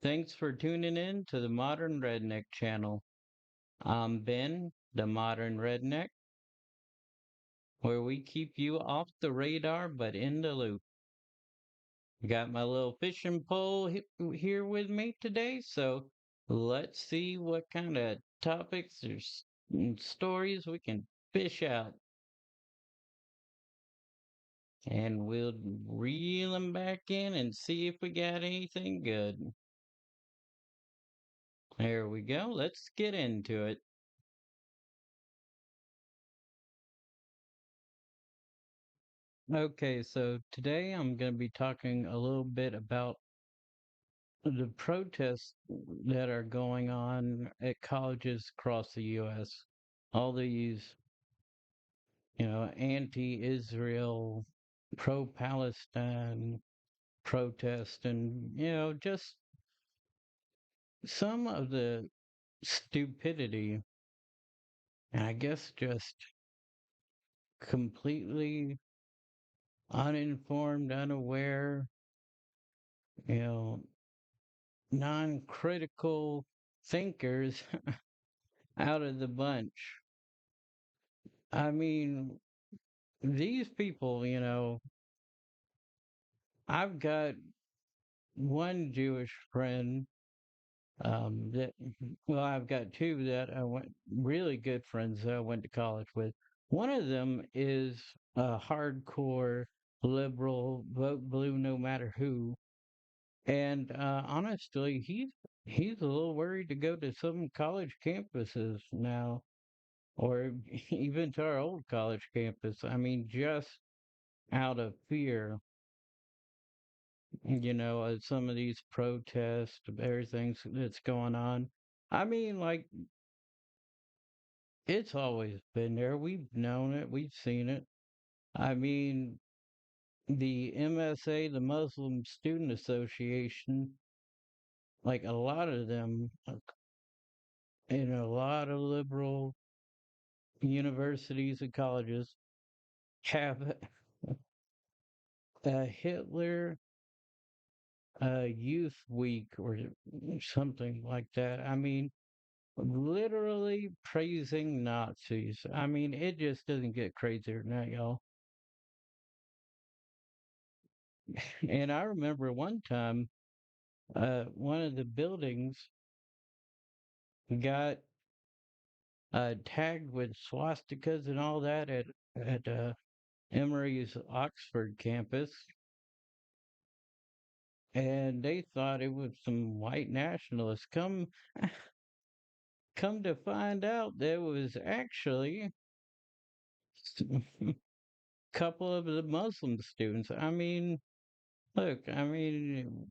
Thanks for tuning in to the Modern Redneck channel. I'm Ben, the Modern Redneck, where we keep you off the radar but in the loop. Got my little fishing pole here with me today, so let's see what kind of topics or stories we can fish out. And we'll reel them back in and see if we got anything good. There we go. Let's get into it. Okay, so today I'm going to be talking a little bit about the protests that are going on at colleges across the U.S. All these, anti-Israel, pro-Palestine protests, and just some of the stupidity, and I guess just completely uninformed, unaware, you know, non-critical thinkers out of the bunch. I mean, these people, I've got one Jewish friend that, well, I've got two that I went really good friends that I went to college with. One of them is a hardcore liberal, vote blue no matter who. And honestly, he's a little worried to go to some college campuses now, or even to our old college campus. I mean, just out of fear, some of these protests, everything that's going on. I mean, like, it's always been there. We've known it, we've seen it. I mean, the MSA, the Muslim Student Association, like a lot of them in a lot of liberal universities and colleges have a Hitler Youth Week or something like that. I mean, literally praising Nazis. I mean, it just doesn't get crazier than that, y'all. And I remember one time, one of the buildings got tagged with swastikas and all that at Emory's Oxford campus, and they thought it was some white nationalists. Come to find out, there was actually a couple of the Muslim students. I mean, look, I mean,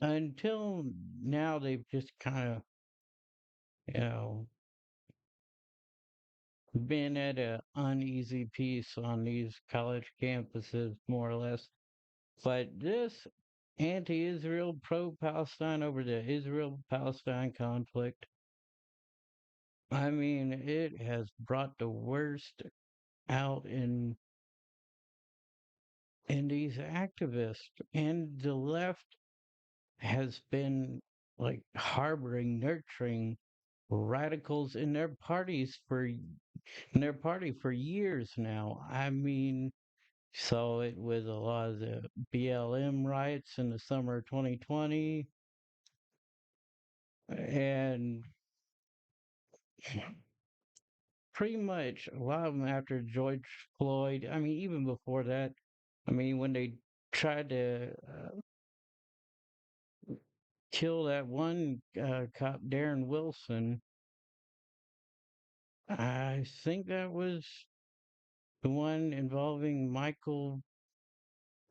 until now, they've just kind of, you know, been at a uneasy peace on these college campuses, more or less. But this anti-Israel, pro-Palestine over the Israel-Palestine conflict, I mean, it has brought the worst out in these activists, and the left has been like harboring, nurturing radicals in their party for years now. I mean, saw it with a lot of the BLM riots in the summer of 2020, and pretty much a lot of them after George Floyd. I mean, even before that. I mean, when they tried to kill that one cop, Darren Wilson, I think that was the one involving Michael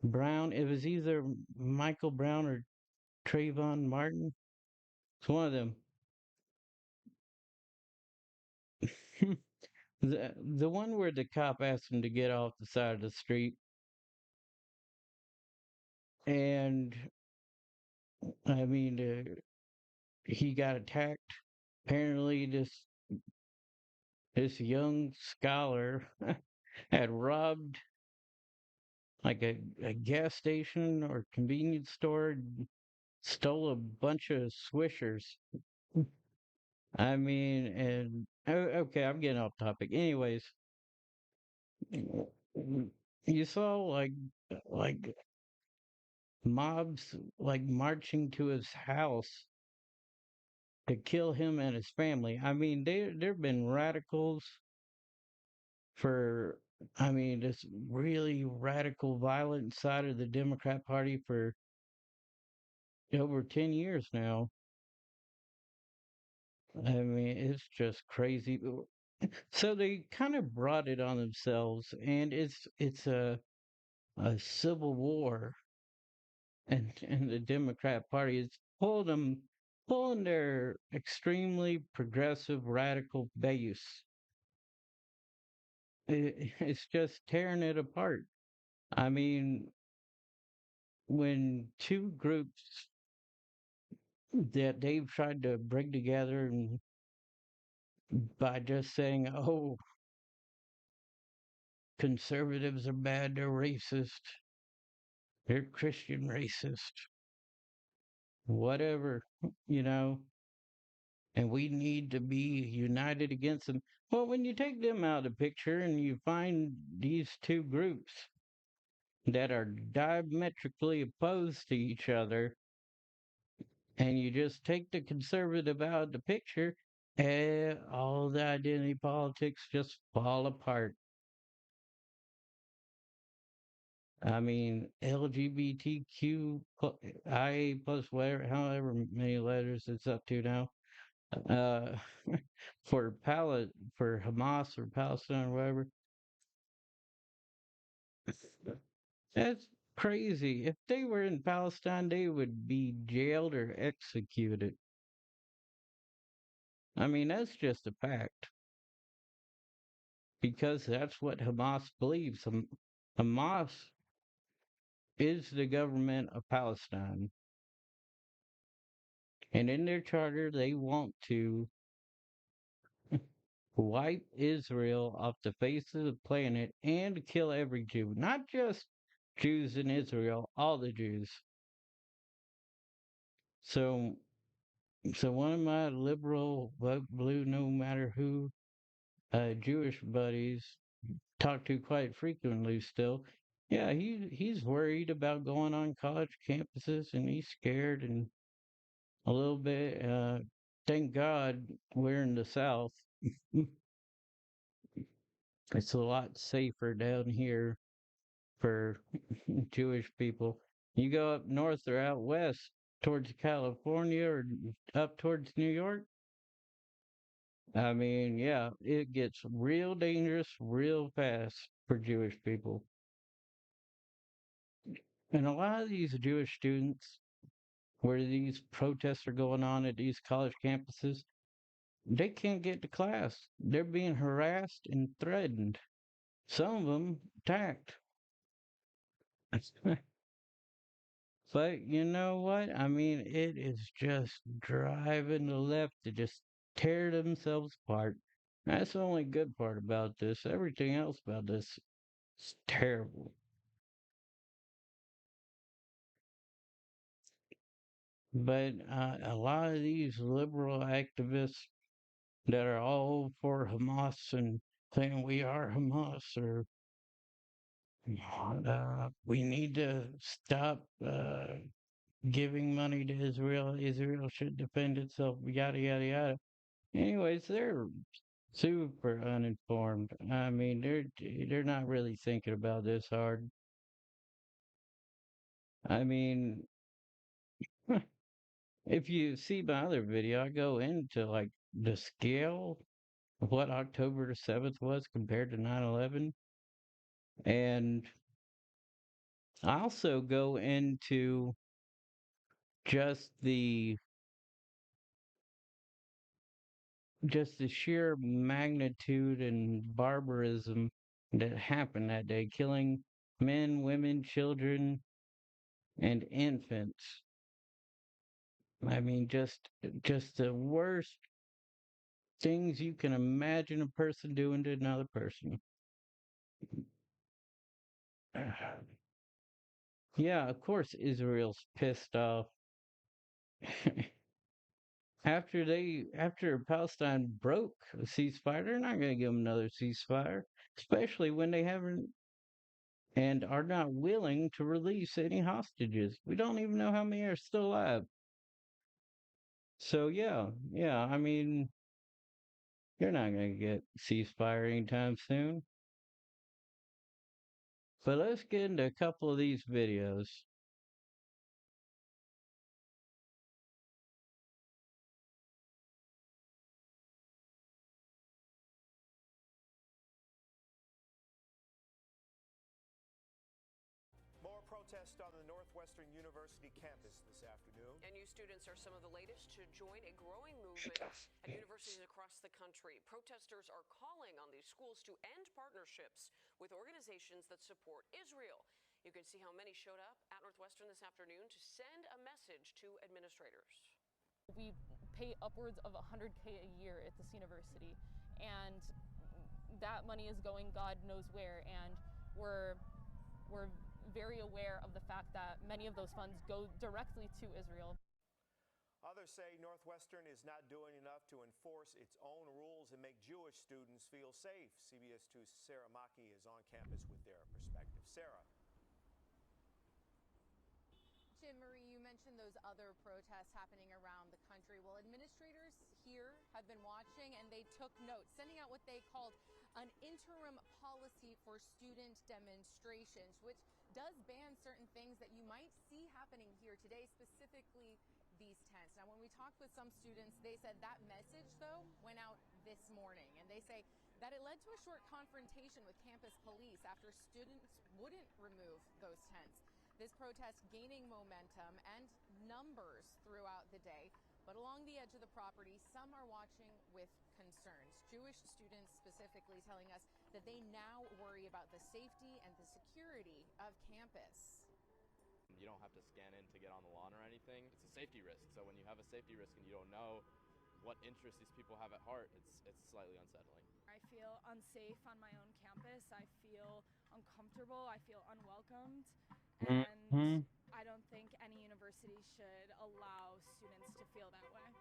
Brown. It was either Michael Brown or Trayvon Martin. It's one of them. The one where the cop asked him to get off the side of the street, and I mean, he got attacked. Apparently, this young scholar had robbed like a gas station or convenience store, stole a bunch of Swishers. I mean, and okay, I'm getting off topic. Anyways, you saw like mobs like marching to his house to kill him and his family. I mean, there've been radicals for I mean, this really radical violent side of the Democrat Party for over 10 years now. I mean, it's just crazy. So they kind of brought it on themselves, and it's a civil war, and the Democrat Party is pulling their extremely progressive radical base. It's just tearing it apart. I mean, when two groups that they've tried to bring together and by just saying, "Oh, conservatives are bad, they're racist, they're Christian racist, whatever," you know, and we need to be united against them. Well, when you take them out of the picture and you find these two groups that are diametrically opposed to each other, and you just take the conservative out of the picture, all the identity politics just fall apart. I mean, LGBTQ IA plus whatever, however many letters it's up to now. Uh, for Hamas or Palestine or whatever, that's crazy. If they were in Palestine, they would be jailed or executed. I mean, that's just a fact because that's what Hamas believes. Hamas is the government of Palestine, and in their charter, they want to wipe Israel off the face of the planet and kill every Jew, not just Jews in Israel, all the Jews. So, so one of my liberal, vote blue, no matter who, Jewish buddies talk to quite frequently still. Yeah, he's worried about going on college campuses and he's scared and a little bit. Thank God we're in the South. It's a lot safer down here for Jewish people. You go up north or out west towards California or up towards New York, I mean, yeah, it gets real dangerous real fast for Jewish people. And a lot of these Jewish students, where these protests are going on at these college campuses, they can't get to class. They're being harassed and threatened. Some of them attacked. But you know what? I mean, it is just driving the left to just tear themselves apart. That's the only good part about this. Everything else about this is terrible. But a lot of these liberal activists that are all for Hamas and saying we are Hamas or we need to stop giving money to Israel. Israel should defend itself, yada, yada, yada. Anyways, they're super uninformed. I mean, they're not really thinking about this hard. I mean, if you see my other video, I go into like the scale of what October the 7th was compared to 9/11, and I also go into just the just the sheer magnitude and barbarism that happened that day, killing men, women, children, and infants. I mean, just the worst things you can imagine a person doing to another person. Yeah, of course Israel's pissed off. After Palestine broke a ceasefire, they're not going to give them another ceasefire, especially when they haven't and are not willing to release any hostages. We don't even know how many are still alive. So yeah, I mean, you're not going to get ceasefire anytime soon. But let's get into a couple of these videos. More protests on the Northwestern University campus this afternoon. NU students are some of the latest to join a growing movement at universities across the country. Protesters are calling on these schools to end partnerships with organizations that support Israel. You can see how many showed up at Northwestern this afternoon to send a message to administrators. We pay upwards of 100K a year at this university, and that money is going God knows where, and we're very aware of the fact that many of those funds go directly to Israel. Others say Northwestern is not doing enough to enforce its own rules and make Jewish students feel safe. CBS 2's Sarah Maki is on campus with their perspective. Sarah. Marie, you mentioned those other protests happening around the country. Well, administrators here have been watching and they took note, sending out what they called an interim policy for student demonstrations, which does ban certain things that you might see happening here today, specifically these tents. Now, when we talked with some students, they said that message, though, went out this morning, and they say that it led to a short confrontation with campus police after students wouldn't remove those tents. This protest gaining momentum and numbers throughout the day, but along the edge of the property, some are watching with concerns. Jewish students specifically telling us that they now worry about the safety and the security of campus. You don't have to scan in to get on the lawn or anything. It's a safety risk. So when you have a safety risk and you don't know what interests these people have at heart, it's slightly unsettling. I feel unsafe on my own campus. I feel uncomfortable. I feel unwelcomed. And Hmm. I don't think any university should allow students to feel that way.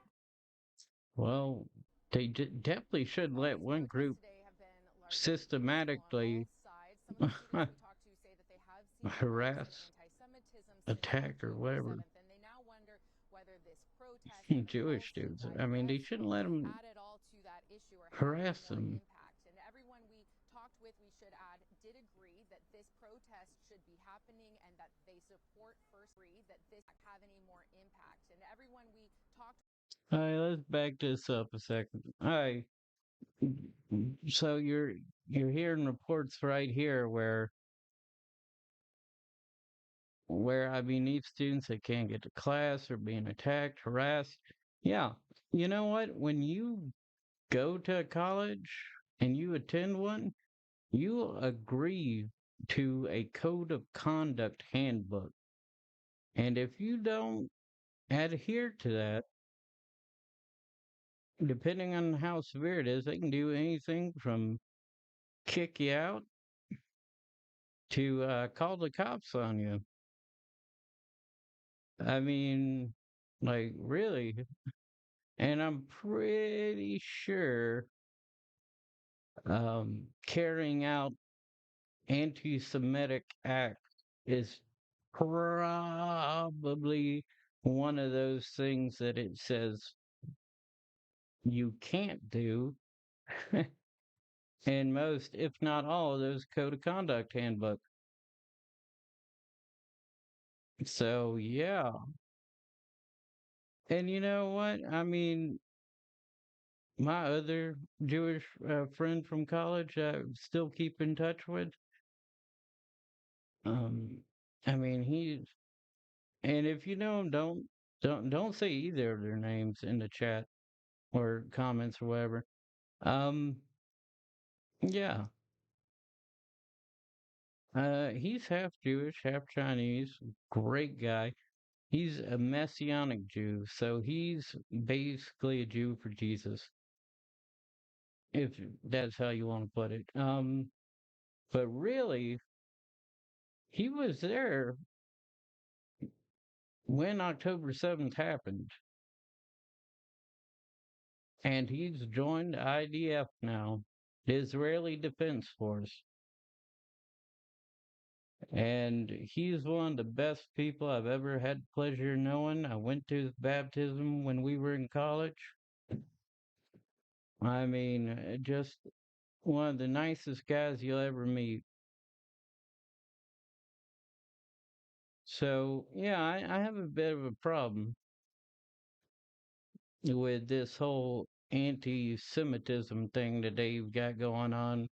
Well, they definitely should While let these one protests group today have been largely peaceful on all systematically sides, some of the students we talked to say that they have seen rise in harass, anti-Semitism since attack, or October whatever 7th, and they now wonder whether this protest and the Jewish calls to students. I mean, they divest shouldn't will let them add at all to that issue or have any harass more them. impact. And everyone we talked with, we should add, did agree that this protest should be happening and that they support first agree that this have any more impact. And everyone we talked. All right, let's back this up a second. All right, so you're hearing reports right here where I mean these students that can't get to class are being attacked, harassed. Yeah, you know what? When you go to a college and you attend one, you agree to a code of conduct handbook. And if you don't adhere to that, depending on how severe it is, they can do anything from kick you out to call the cops on you. I mean, like, really. And I'm pretty sure carrying out anti Semitic acts is probably one of those things that it says you can't do in most, if not all, of those code of conduct handbooks. So, yeah. And you know what? I mean, my other Jewish friend from college, I still keep in touch with. Um, I mean, he's and if you know him, don't say either of their names in the chat or comments or whatever. Um, yeah, he's half Jewish, half Chinese. Great guy. He's a messianic Jew, so he's basically a Jew for Jesus, if that's how you want to put it. But really, he was there when October 7th happened, and he's joined IDF now, the Israeli Defense Force. And he's one of the best people I've ever had the pleasure of knowing. I went to his baptism when we were in college. I mean, just one of the nicest guys you'll ever meet. So, yeah, I have a bit of a problem with this whole anti Semitism thing that they've got going on.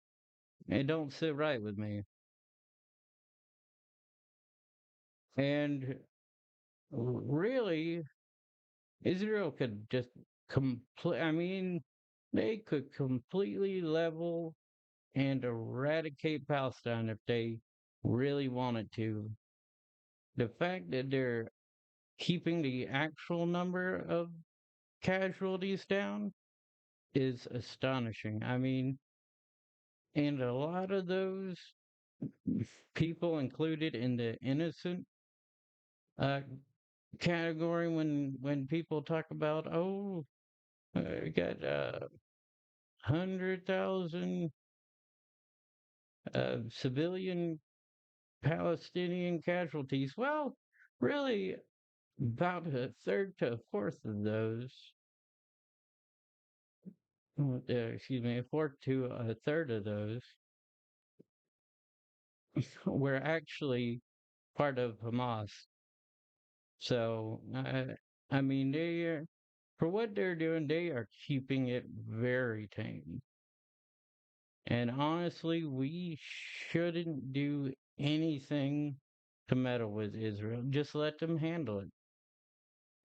It don't sit right with me. And really, Israel could just I mean, they could completely level and eradicate Palestine if they really wanted to. The fact that they're keeping the actual number of casualties down is astonishing. I mean, and a lot of those people included in the innocent uh, category when people talk about, oh, we got 100,000 civilian Palestinian casualties. Well, really, about a third to a fourth of those, excuse me, a fourth to a third of those were actually part of Hamas. So, I mean, for what they're doing, they are keeping it very tame. And honestly, we shouldn't do anything to meddle with Israel. Just let them handle it.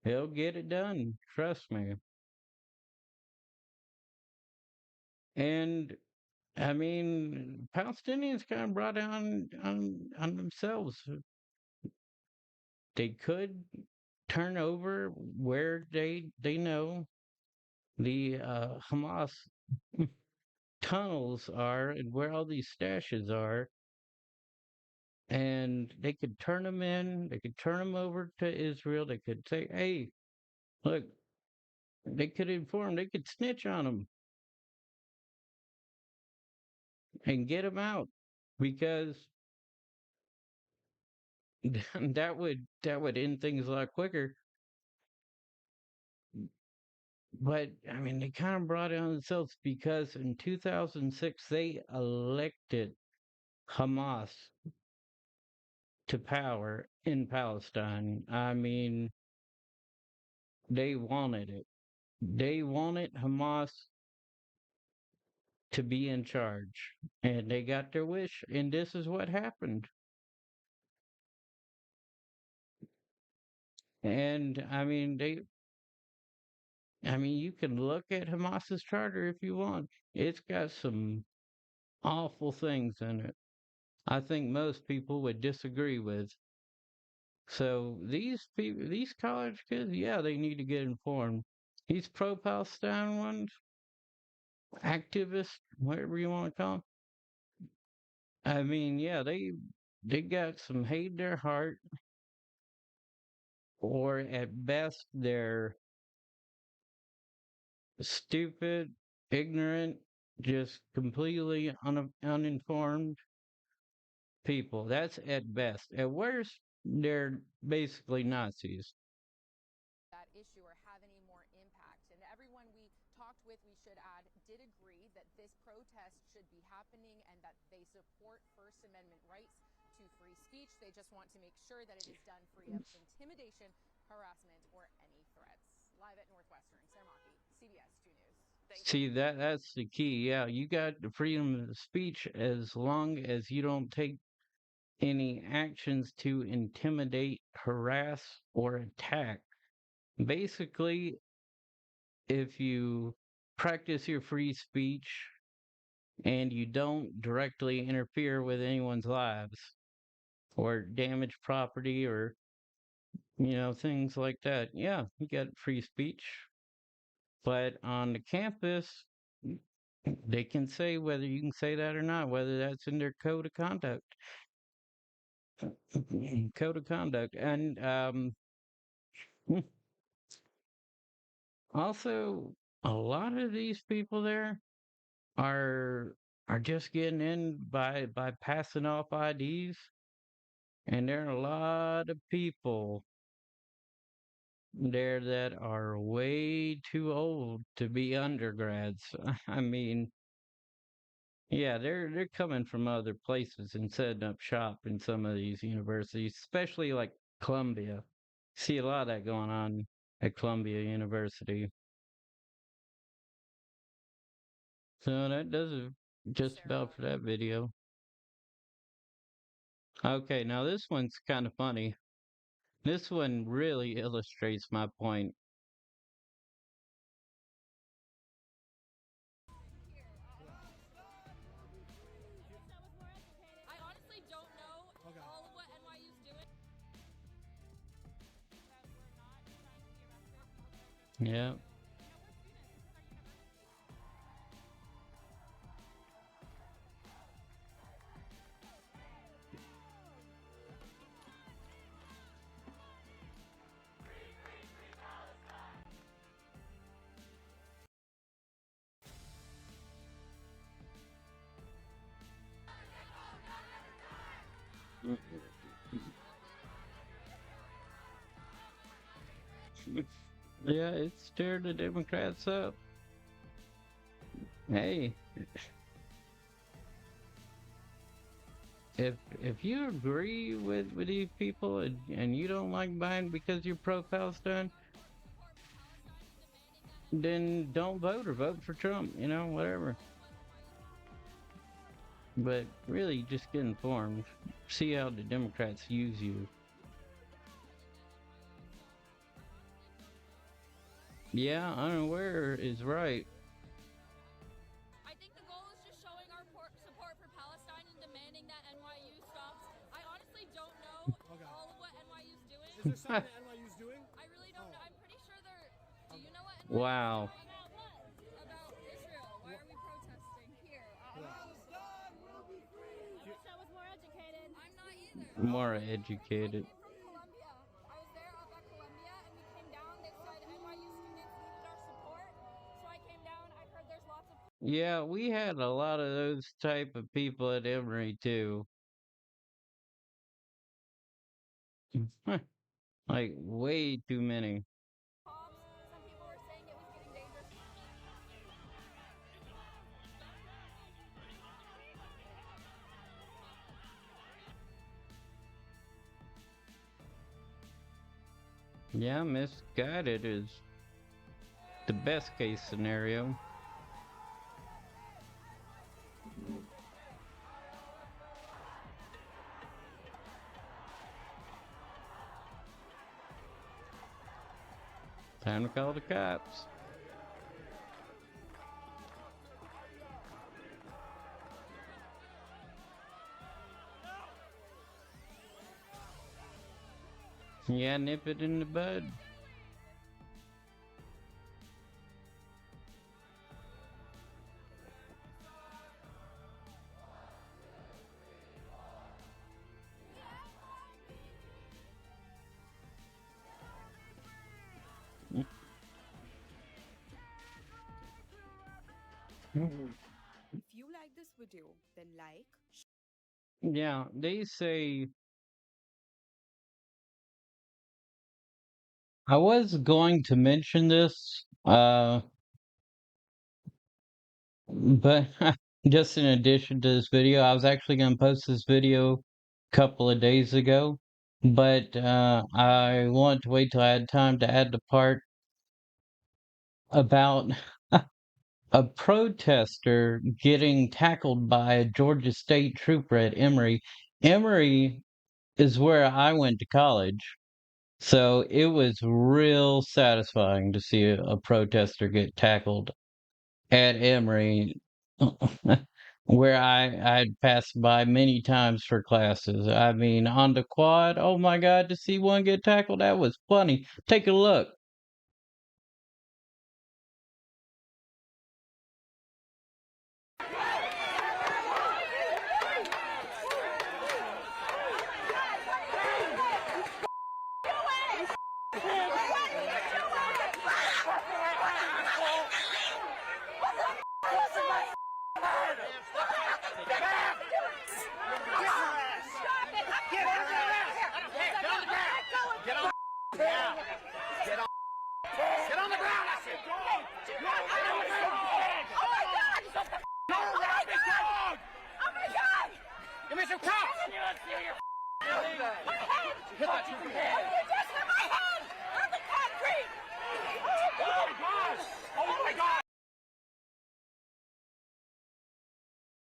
They'll get it done. Trust me. And I mean, Palestinians kind of brought down on themselves. They could turn over where they know the Hamas tunnels are and where all these stashes are, and they could turn them in. They could turn them over to Israel. They could say, "Hey, look." They could inform. They could snitch on them and get them out because that would end things a lot quicker. But I mean, they kind of brought it on themselves because in 2006 they elected Hamas to power in Palestine. I mean, they wanted it. They wanted Hamas to be in charge, and they got their wish. And this is what happened. And I mean, you can look at Hamas's charter if you want. It's got some awful things in it. I think most people would disagree with. So these people, these college kids, yeah, they need to get informed. These pro-Palestine ones, activists, whatever you want to call them. I mean, yeah, they got some hate in their heart, or at best they're stupid, ignorant, just completely uninformed people. That's at best. At worst, they're basically Nazis. That issue or have any more impact. And everyone we talked with, we should add, did agree that this protest should be happening and that they support First Amendment rights to free speech. They just want to make sure that it is done free of intimidation, harassment, or any threats. Live at Northwestern, Sarah Maki, CBS 2 News. See, that's the key. Yeah, you got the freedom of speech as long as you don't take any actions to intimidate, harass, or attack. Basically, if you practice your free speech and you don't directly interfere with anyone's lives or damage property or, things like that, yeah, you got free speech. But on the campus, they can say whether you can say that or not, whether that's in their code of conduct. Code of conduct. And Also, a lot of these people there are are just getting in by passing off IDs, and there are a lot of people there that are way too old to be undergrads. I mean, yeah, they're coming from other places and setting up shop in some of these universities, especially like Columbia. See a lot of that going on at Columbia University. So that does it just about for that video. Okay, now this one's kind of funny. This one really illustrates my point. I honestly don't know all of what NYU's doing. That we're not trying to be arrested. Yeah. Yeah, it stirred the Democrats up. Hey, if you agree with these people and you don't like Biden because you're pro-Palestine, then don't vote or vote for Trump, whatever. But really, just get informed. See how the Democrats use you. Yeah, unaware is right. I think the goal is just showing our support for Palestine and demanding that NYU stops. I honestly don't know all of what NYU's doing. Is there something that NYU's doing? I really don't know. I'm pretty sure they're. Do you know what NYU's Wow. doing? About what? About Israel. Why are we protesting here? I wish I was more educated. I'm not either. More educated. I came from Columbia. I was there up at Columbia, and we came down. They said NYU students needed our support, so I came down. I heard there's lots of. Yeah, we had a lot of those type of people at Emory too. Like way too many. Some people were saying it was getting dangerous. Yeah, misguided is the best case scenario. Time to call the cops. Yeah, nip it in the bud. If you like this video, then like. Yeah, they say I was going to mention this, but just in addition to this video, I was actually going to post this video a couple of days ago, but I wanted to wait till I had time to add the part about a protester getting tackled by a Georgia State trooper at Emory. Emory is where I went to college. So it was real satisfying to see a protester get tackled at Emory, where I'd passed by many times for classes. I mean, on the quad, oh my God, to see one get tackled, that was funny. Take a look.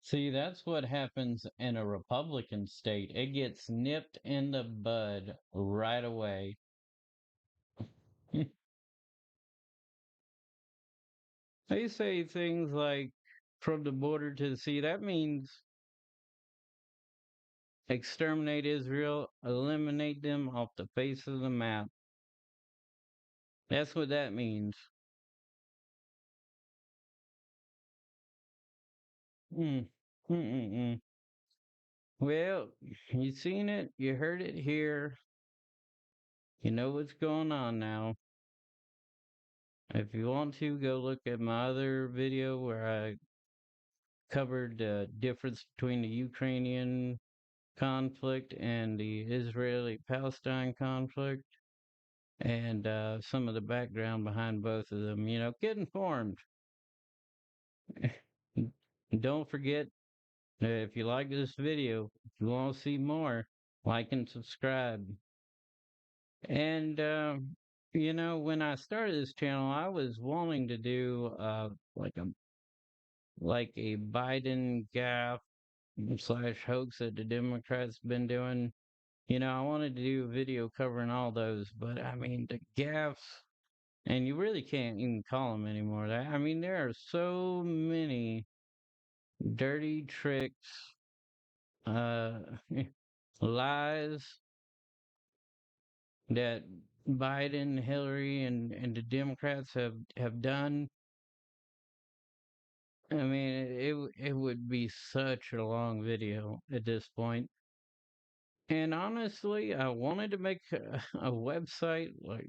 See, that's what happens in a Republican state. It gets nipped in the bud right away. They say things like from the border to the sea. That means exterminate Israel, eliminate them off the face of the map. That's what that means. Mm. Mm-mm-mm. Well, you seen it, you heard it here, you know what's going on now. If you want to, go look at my other video where I covered the difference between the Ukrainian conflict and the Israeli-Palestine conflict and some of the background behind both of them. You know, get informed. Don't forget, if you like this video, if you want to see more, like and subscribe. And, you know, when I started this channel, I was wanting to do like a Biden gaffe slash hoax that the Democrats been doing. You know, I wanted to do a video covering all those, but I mean the gaffes, and you really can't even call them anymore. I mean, there are so many dirty tricks, uh, lies that Biden, Hillary, and the Democrats have done. I mean, it would be such a long video at this point. And honestly, I wanted to make a website like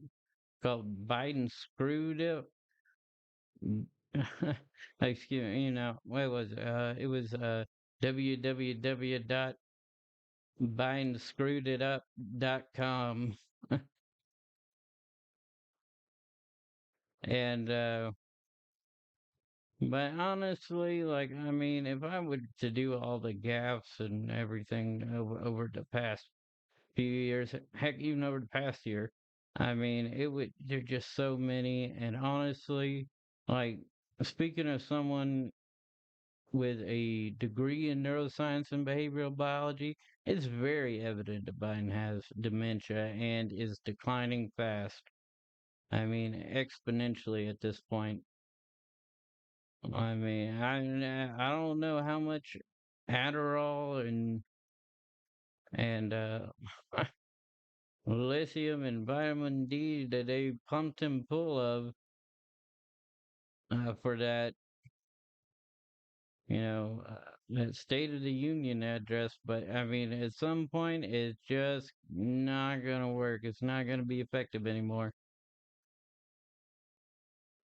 called Biden Screwed It. Excuse me, you know, what was it? It was www.bidenscreweditup.com. And but honestly, like I mean, if I were to do all the gaffes and everything over the past few years, heck, even over the past year, I mean, it would there's just so many. And honestly, like speaking of someone with a degree in neuroscience and behavioral biology, it's very evident that Biden has dementia and is declining fast. I mean, exponentially at this point. I mean, I don't know how much Adderall and lithium and vitamin D that they pumped him full of for that, that State of the Union address. But I mean, at some point, it's just not gonna work. It's not gonna be effective anymore.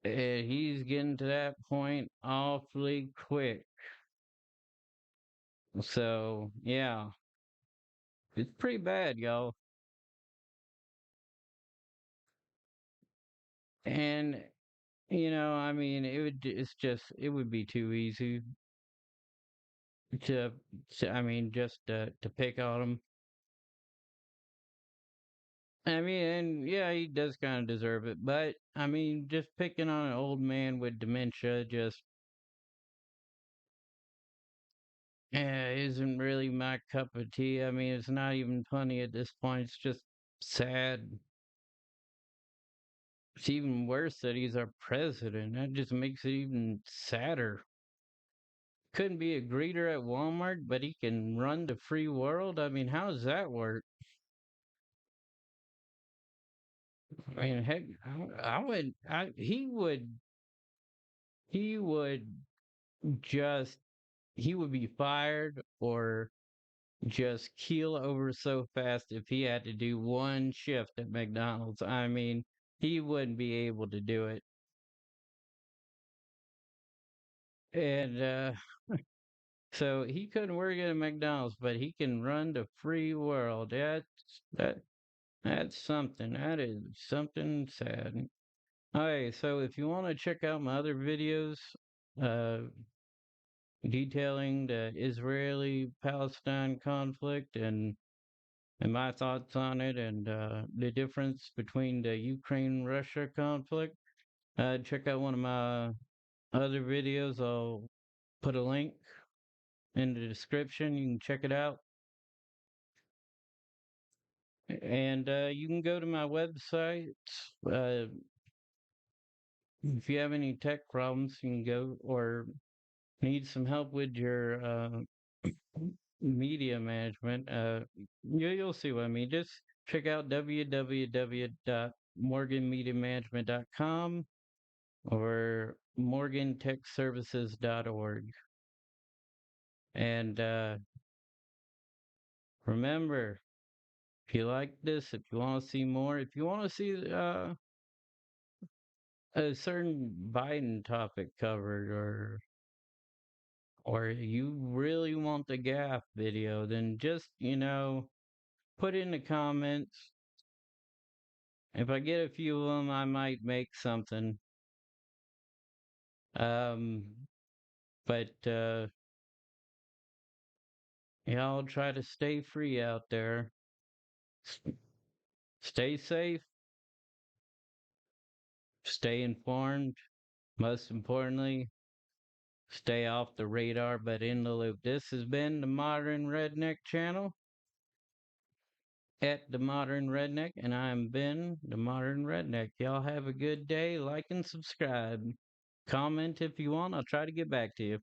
And he's getting to that point awfully quick. So yeah, it's pretty bad, y'all. And I mean, it would be too easy to, I mean, just to pick on him. I mean, and yeah, he does kind of deserve it, but I mean, just picking on an old man with dementia just isn't really my cup of tea. I mean, it's not even funny at this point. It's just sad. It's even worse that he's our president. That just makes it even sadder. Couldn't be a greeter at Walmart, but he can run the free world. I mean, how does that work? I mean, heck, he would just, he would be fired or just keel over so fast if he had to do one shift at McDonald's. I mean, he wouldn't be able to do it. And So he couldn't work at a McDonald's, but he can run the free world. That that's something. That is something sad. Okay, so if you want to check out my other videos, uh, detailing the Israeli-Palestine conflict and my thoughts on it and the difference between the Ukraine-Russia conflict, check out one of my other videos. I'll put a link in the description. You can check it out. And you can go to my website. Uh, if you have any tech problems, you can go or need some help with your media management. You'll see what I mean. Just check out www.morganmediamanagement.com or morgantechservices.org. And remember, if you like this, if you want to see more, if you want to see a certain Biden topic covered, or you really want the GAF video, then just, put in the comments. If I get a few of them, I might make something. Um, but I'll try to stay free out there. Stay safe, stay informed. Most importantly, stay off the radar but in the loop. This has been the Modern Redneck channel at the Modern Redneck, and I'm Ben, the Modern Redneck. Y'all have a good day. Like and subscribe. Comment if you want. I'll try to get back to you.